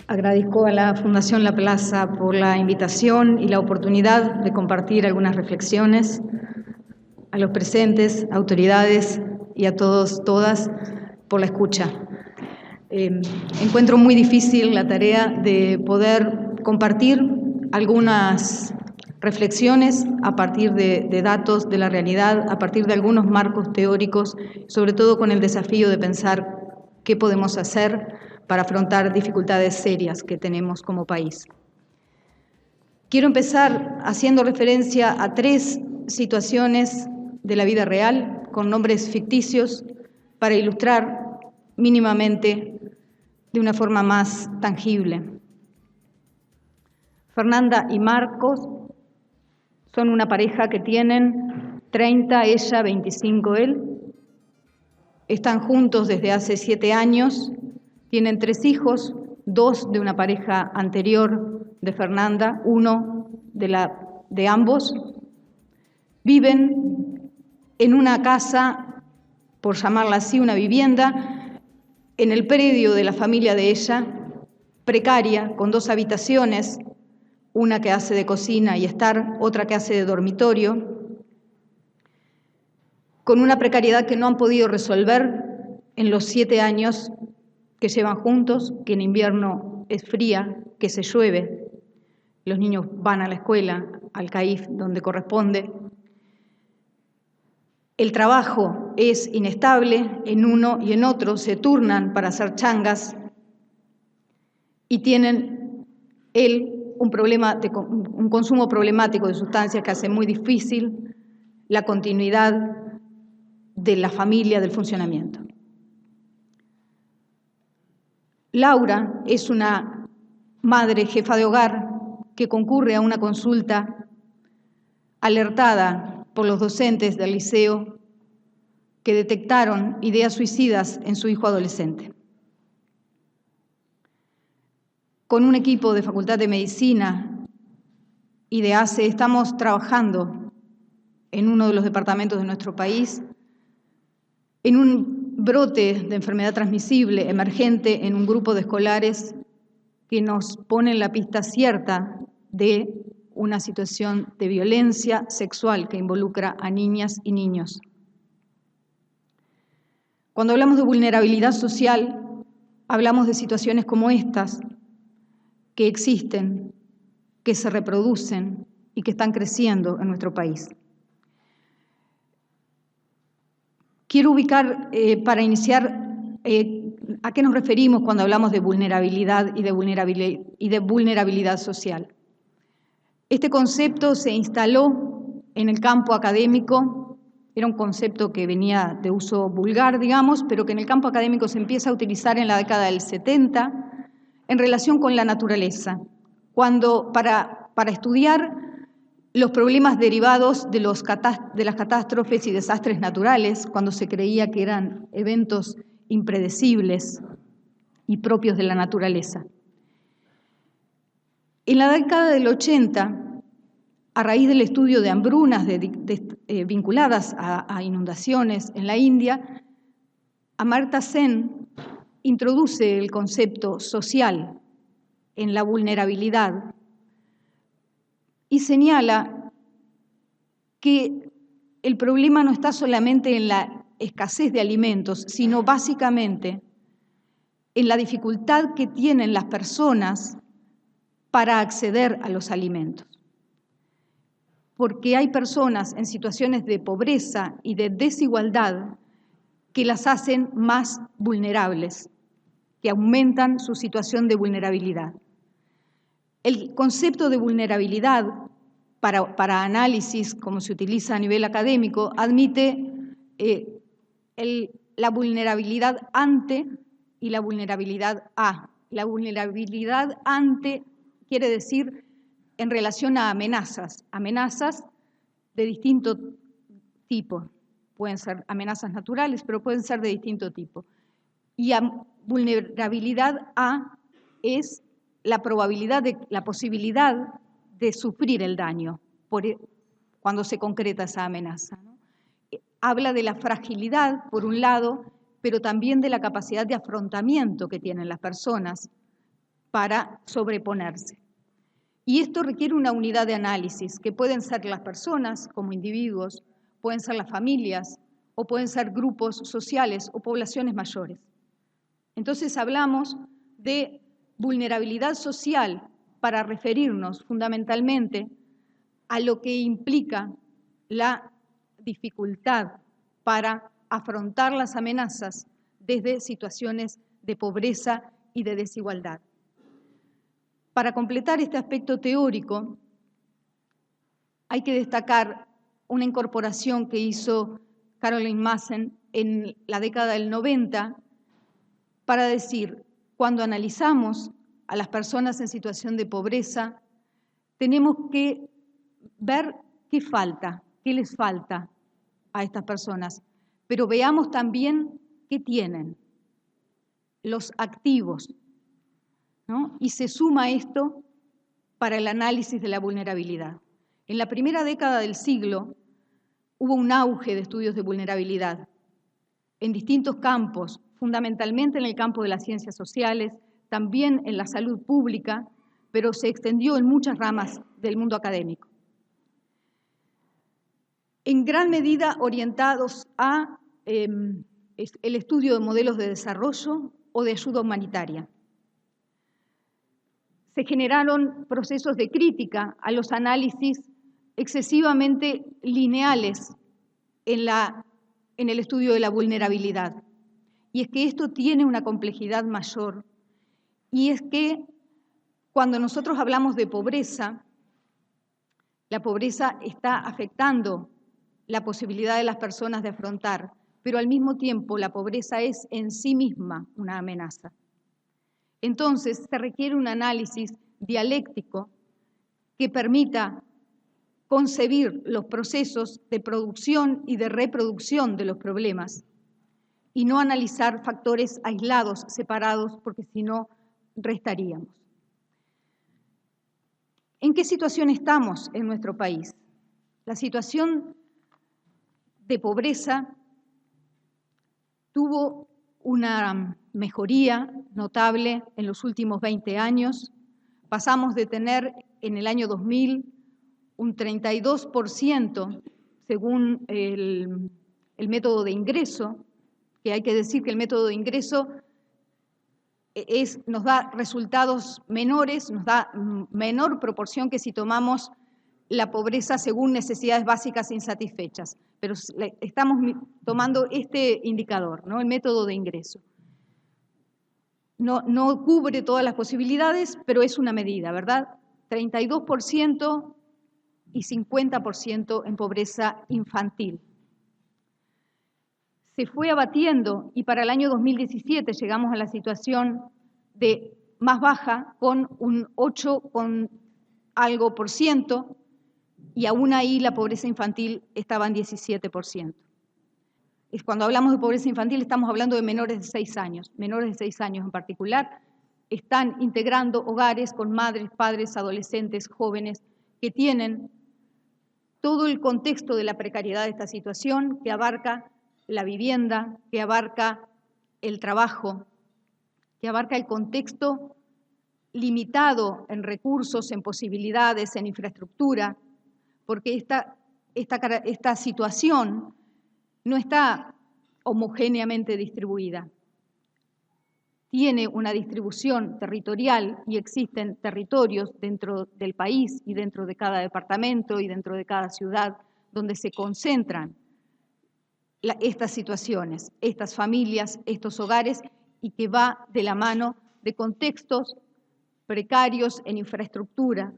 Agradezco a la Fundación La Plaza por la invitación y la oportunidad de compartir algunas reflexiones, a los presentes, autoridades y a todos, todas, por la escucha. Encuentro muy difícil la tarea de poder compartir algunas reflexiones a partir de datos de la realidad, a partir de algunos marcos teóricos, sobre todo con el desafío de pensar qué podemos hacer para afrontar dificultades serias que tenemos como país. Quiero empezar haciendo referencia a 3 situaciones de la vida real con nombres ficticios para ilustrar mínimamente de una forma más tangible. Fernanda y Marcos son una pareja que tienen 30, ella, 25, él. Están juntos desde hace 7 años, tienen 3 hijos, 2 de una pareja anterior de Fernanda, 1 de ambos. Viven en una casa, por llamarla así, una vivienda, en el predio de la familia de ella, precaria, con 2 habitaciones, una que hace de cocina y estar, otra que hace de dormitorio, con una precariedad que no han podido resolver en los 7 años que llevan juntos, que en invierno es fría, que se llueve, los niños van a la escuela, al CAIF, donde corresponde. El trabajo es inestable, en uno y en otro se turnan para hacer changas y tienen un consumo problemático de sustancias que hace muy difícil la continuidad de la familia, del funcionamiento. Laura es una madre jefa de hogar que concurre a una consulta alertada por los docentes del liceo que detectaron ideas suicidas en su hijo adolescente. Con un equipo de Facultad de Medicina y de ACE estamos trabajando en uno de los departamentos de nuestro país en un brote de enfermedad transmisible emergente en un grupo de escolares que nos pone en la pista cierta de una situación de violencia sexual que involucra a niñas y niños. Cuando hablamos de vulnerabilidad social, hablamos de situaciones como estas, que existen, que se reproducen y que están creciendo en nuestro país. Quiero ubicar, para iniciar, a qué nos referimos cuando hablamos de vulnerabilidad y de vulnerabilidad social. Este concepto se instaló en el campo académico, era un concepto que venía de uso vulgar, digamos, pero que en el campo académico se empieza a utilizar en la década del 70 en relación con la naturaleza, cuando para estudiar los problemas derivados de las catástrofes y desastres naturales, cuando se creía que eran eventos impredecibles y propios de la naturaleza. En la década del 80, a raíz del estudio de hambrunas vinculadas a inundaciones en la India, Amartya Sen introduce el concepto social en la vulnerabilidad y señala que el problema no está solamente en la escasez de alimentos, sino básicamente en la dificultad que tienen las personas para acceder a los alimentos. Porque hay personas en situaciones de pobreza y de desigualdad que las hacen más vulnerables, que aumentan su situación de vulnerabilidad. El concepto de vulnerabilidad para análisis, como se utiliza a nivel académico, admite la vulnerabilidad ante y la vulnerabilidad a. La vulnerabilidad ante quiere decir en relación a amenazas de distinto tipo. Pueden ser amenazas naturales, pero pueden ser de distinto tipo. Y vulnerabilidad a es la posibilidad de sufrir el daño cuando se concreta esa amenaza, ¿no? Habla de la fragilidad, por un lado, pero también de la capacidad de afrontamiento que tienen las personas para sobreponerse. Y esto requiere una unidad de análisis, que pueden ser las personas como individuos, pueden ser las familias, o pueden ser grupos sociales o poblaciones mayores. Entonces hablamos de vulnerabilidad social para referirnos fundamentalmente a lo que implica la dificultad para afrontar las amenazas desde situaciones de pobreza y de desigualdad. Para completar este aspecto teórico, hay que destacar una incorporación que hizo Caroline Massen en la década del 90 para decir, cuando analizamos a las personas en situación de pobreza, tenemos que ver qué falta, qué les falta a estas personas, pero veamos también qué tienen, los activos, ¿no? Y se suma esto para el análisis de la vulnerabilidad. En la primera década del siglo hubo un auge de estudios de vulnerabilidad en distintos campos, fundamentalmente en el campo de las ciencias sociales, también en la salud pública, pero se extendió en muchas ramas del mundo académico. En gran medida orientados a el estudio de modelos de desarrollo o de ayuda humanitaria. Se generaron procesos de crítica a los análisis excesivamente lineales en el estudio de la vulnerabilidad. Y es que esto tiene una complejidad mayor, y es que cuando nosotros hablamos de pobreza, la pobreza está afectando la posibilidad de las personas de afrontar, pero al mismo tiempo la pobreza es en sí misma una amenaza. Entonces se requiere un análisis dialéctico que permita concebir los procesos de producción y de reproducción de los problemas y no analizar factores aislados, separados, porque si no, restaríamos. ¿En qué situación estamos en nuestro país? La situación de pobreza tuvo una mejoría notable en los últimos 20 años. Pasamos de tener en el año 2000 un 32% según el método de ingreso, que hay que decir que el método de ingreso nos da resultados menores, nos da menor proporción que si tomamos la pobreza según necesidades básicas insatisfechas. Pero estamos tomando este indicador, ¿no? El método de ingreso. No cubre todas las posibilidades, pero es una medida, ¿verdad? 32% y 50% en pobreza infantil. Se fue abatiendo y para el año 2017 llegamos a la situación de más baja con un 8 con algo por ciento, y aún ahí la pobreza infantil estaba en 17%. Cuando hablamos de pobreza infantil estamos hablando de menores de 6 años. Menores de 6 años en particular están integrando hogares con madres, padres, adolescentes, jóvenes que tienen todo el contexto de la precariedad de esta situación, que abarca la vivienda, que abarca el trabajo, que abarca el contexto limitado en recursos, en posibilidades, en infraestructura, porque esta situación no está homogéneamente distribuida. Tiene una distribución territorial y existen territorios dentro del país y dentro de cada departamento y dentro de cada ciudad donde se concentran estas situaciones, estas familias, estos hogares, y que va de la mano de contextos precarios en infraestructura,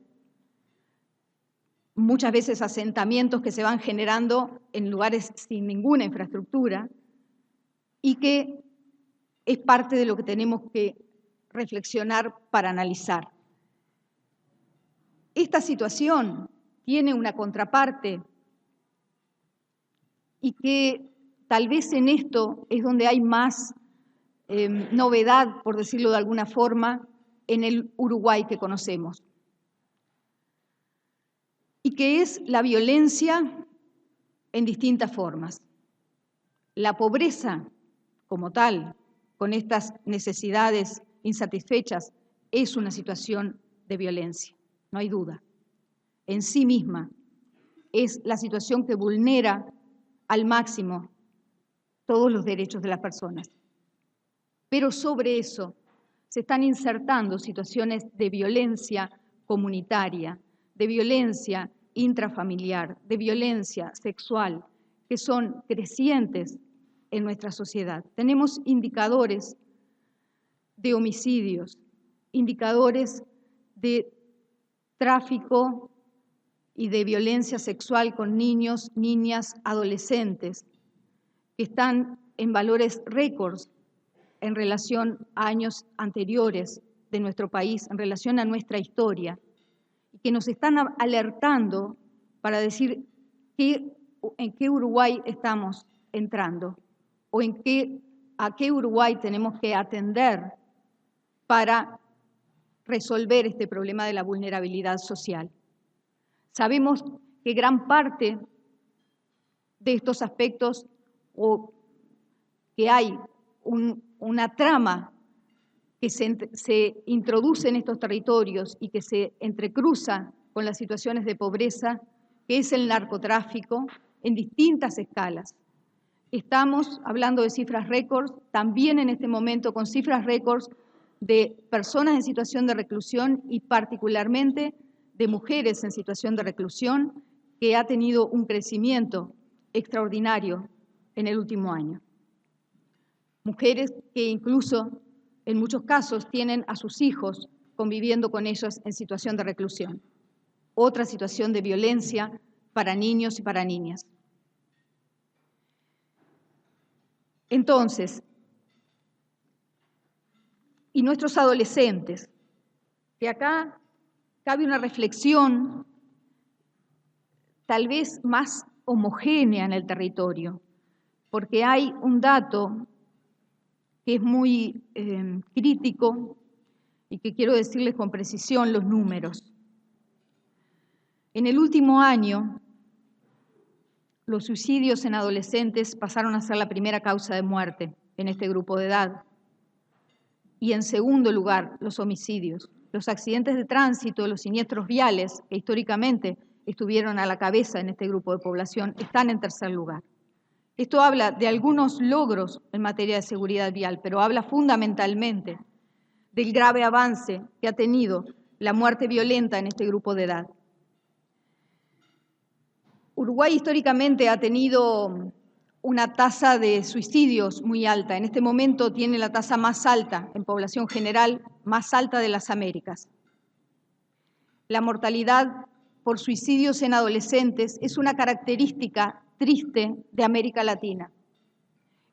muchas veces asentamientos que se van generando en lugares sin ninguna infraestructura, y que es parte de lo que tenemos que reflexionar para analizar. Esta situación tiene una contraparte, y que tal vez en esto es donde hay más novedad, por decirlo de alguna forma, en el Uruguay que conocemos, y que es la violencia en distintas formas. La pobreza como tal, con estas necesidades insatisfechas es una situación de violencia, no hay duda. En sí misma es la situación que vulnera al máximo todos los derechos de las personas. Pero sobre eso se están insertando situaciones de violencia comunitaria, de violencia intrafamiliar, de violencia sexual, que son crecientes en nuestra sociedad. Tenemos indicadores de homicidios, indicadores de tráfico y de violencia sexual con niños, niñas, adolescentes, que están en valores récords en relación a años anteriores de nuestro país, en relación a nuestra historia, y que nos están alertando para decir en qué Uruguay estamos entrando o a qué Uruguay tenemos que atender para resolver este problema de la vulnerabilidad social. Sabemos que gran parte de estos aspectos, o que hay una trama que se introduce en estos territorios y que se entrecruza con las situaciones de pobreza, que es el narcotráfico en distintas escalas. Estamos hablando de cifras récords, también en este momento con cifras récords de personas en situación de reclusión y particularmente de mujeres en situación de reclusión, que ha tenido un crecimiento extraordinario en el último año. Mujeres que incluso en muchos casos tienen a sus hijos conviviendo con ellos en situación de reclusión. Otra situación de violencia para niños y para niñas. Entonces, y nuestros adolescentes, que acá cabe una reflexión tal vez más homogénea en el territorio, porque hay un dato que es muy crítico y que quiero decirles con precisión los números. En el último año, los suicidios en adolescentes pasaron a ser la primera causa de muerte en este grupo de edad. Y en segundo lugar, los homicidios. Los accidentes de tránsito, los siniestros viales, que históricamente estuvieron a la cabeza en este grupo de población, están en tercer lugar. Esto habla de algunos logros en materia de seguridad vial, pero habla fundamentalmente del grave avance que ha tenido la muerte violenta en este grupo de edad. Uruguay históricamente ha tenido una tasa de suicidios muy alta. En este momento tiene la tasa más alta en población general, más alta de las Américas. La mortalidad por suicidios en adolescentes es una característica triste de América Latina.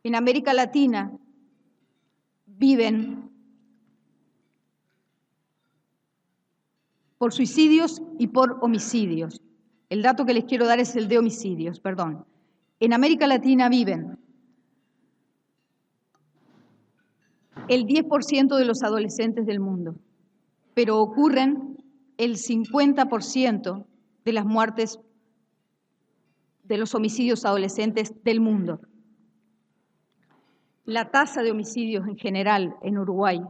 En América Latina viven por suicidios y por homicidios. El dato que les quiero dar es el de homicidios, perdón. En América Latina viven el 10% de los adolescentes del mundo, pero ocurren el 50% de las muertes de los homicidios adolescentes del mundo. La tasa de homicidios en general en Uruguay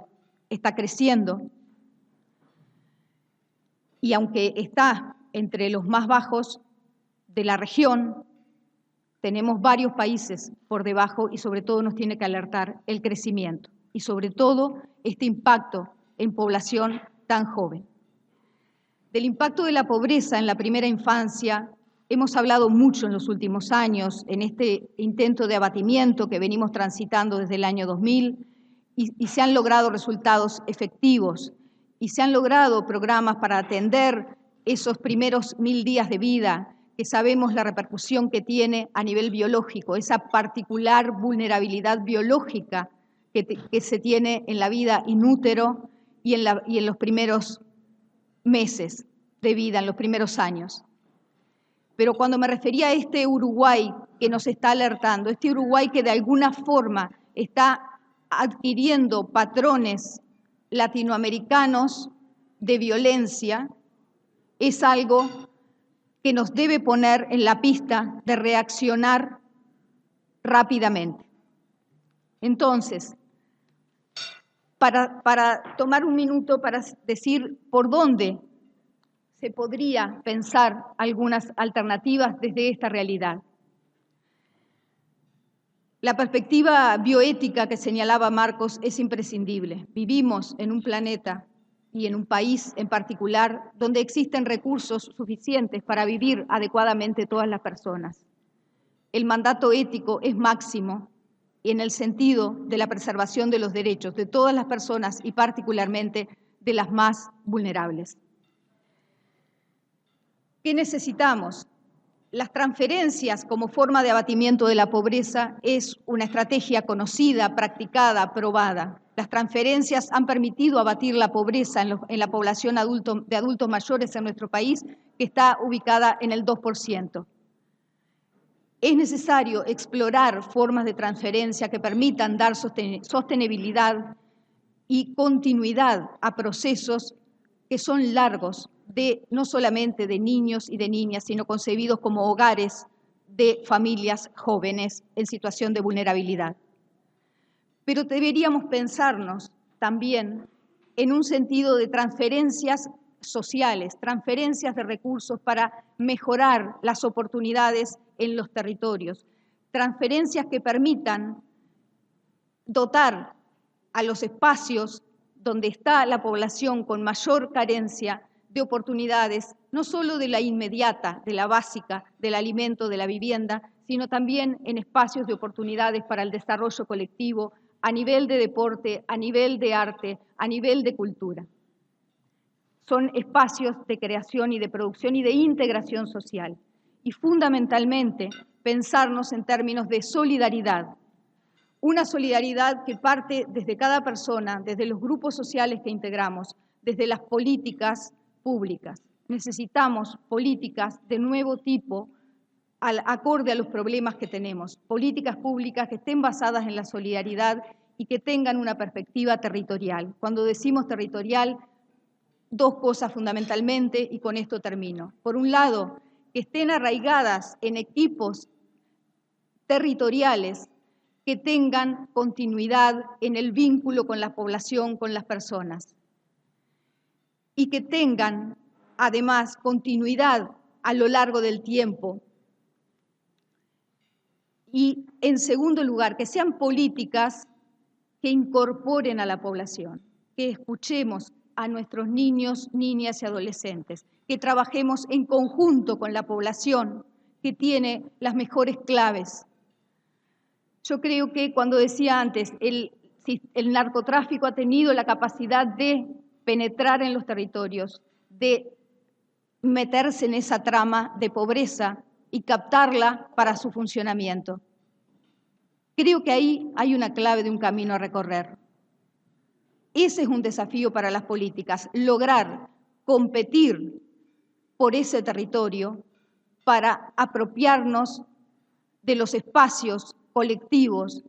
está creciendo y aunque está entre los más bajos de la región, tenemos varios países por debajo y sobre todo nos tiene que alertar el crecimiento y sobre todo este impacto en población tan joven. Del impacto de la pobreza en la primera infancia hemos hablado mucho en los últimos años, en este intento de abatimiento que venimos transitando desde el año 2000 y se han logrado resultados efectivos y se han logrado programas para atender esos primeros 1000 días de vida que sabemos la repercusión que tiene a nivel biológico, esa particular vulnerabilidad biológica que se tiene en la vida in útero y en los primeros meses de vida, en los primeros años. Pero cuando me refería a este Uruguay que nos está alertando, este Uruguay que de alguna forma está adquiriendo patrones latinoamericanos de violencia, es algo que nos debe poner en la pista de reaccionar rápidamente. Entonces, para tomar un minuto para decir por dónde se podría pensar algunas alternativas desde esta realidad. La perspectiva bioética que señalaba Marcos es imprescindible. Vivimos en un planeta y en un país en particular donde existen recursos suficientes para vivir adecuadamente todas las personas. El mandato ético es máximo en el sentido de la preservación de los derechos de todas las personas y particularmente de las más vulnerables. ¿Qué necesitamos? Las transferencias como forma de abatimiento de la pobreza es una estrategia conocida, practicada, probada. Las transferencias han permitido abatir la pobreza en la población de adultos mayores en nuestro país, que está ubicada en el 2%. Es necesario explorar formas de transferencia que permitan dar sostenibilidad y continuidad a procesos que son largos, no solamente de niños y de niñas, sino concebidos como hogares de familias jóvenes en situación de vulnerabilidad. Pero deberíamos pensarnos también en un sentido de transferencias sociales, transferencias de recursos para mejorar las oportunidades en los territorios, transferencias que permitan dotar a los espacios donde está la población con mayor carencia de oportunidades, no solo de la inmediata, de la básica, del alimento, de la vivienda, sino también en espacios de oportunidades para el desarrollo colectivo, a nivel de deporte, a nivel de arte, a nivel de cultura. Son espacios de creación y de producción y de integración social. Y fundamentalmente, pensarnos en términos de solidaridad. Una solidaridad que parte desde cada persona, desde los grupos sociales que integramos, desde las políticas públicas. Necesitamos políticas de nuevo tipo, acorde a los problemas que tenemos. Políticas públicas que estén basadas en la solidaridad y que tengan una perspectiva territorial. Cuando decimos territorial, dos cosas fundamentalmente, y con esto termino. Por un lado, que estén arraigadas en equipos territoriales que tengan continuidad en el vínculo con la población, con las personas, y que tengan, además, continuidad a lo largo del tiempo. Y, en segundo lugar, que sean políticas que incorporen a la población, que escuchemos a nuestros niños, niñas y adolescentes, que trabajemos en conjunto con la población que tiene las mejores claves. Yo creo que cuando decía antes, el narcotráfico ha tenido la capacidad de penetrar en los territorios, de meterse en esa trama de pobreza y captarla para su funcionamiento. Creo que ahí hay una clave de un camino a recorrer. Ese es un desafío para las políticas, lograr competir por ese territorio para apropiarnos de los espacios colectivos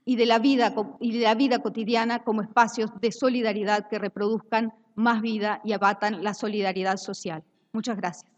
y de la vida cotidiana como espacios de solidaridad que reproduzcan más vida y abatan la solidaridad social. Muchas gracias.